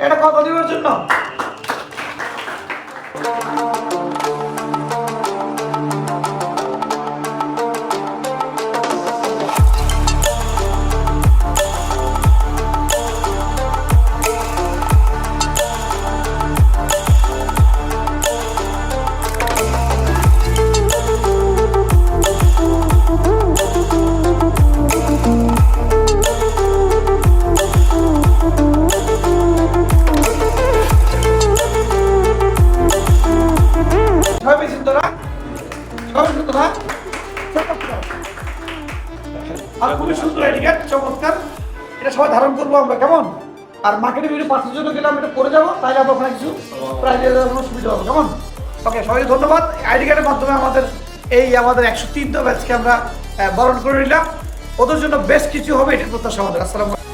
এটা কত দিনের জন্য? আর খুবই সুন্দর এটিকেট, চমৎকার। এটা সবাই ধারণ করবো আমরা, কেমন? আর মার্কেটে বিভিন্ন পার্টির জন্য গেলে আমরা এটা পরে যাবো, তাইলে আমরা ওখানে কিছু প্রাইজ সুবিধা হবে, কেমন? ওকে, সবাইকে ধন্যবাদ। আইডি কার্ডের মাধ্যমে আমাদের 103 ব্যাচকে আমরা বরণ করে নিলাম। ওদের জন্য বেশ কিছু হবে, এটি প্রত্যাশা আমাদের। আসসালামু আলাইকুম।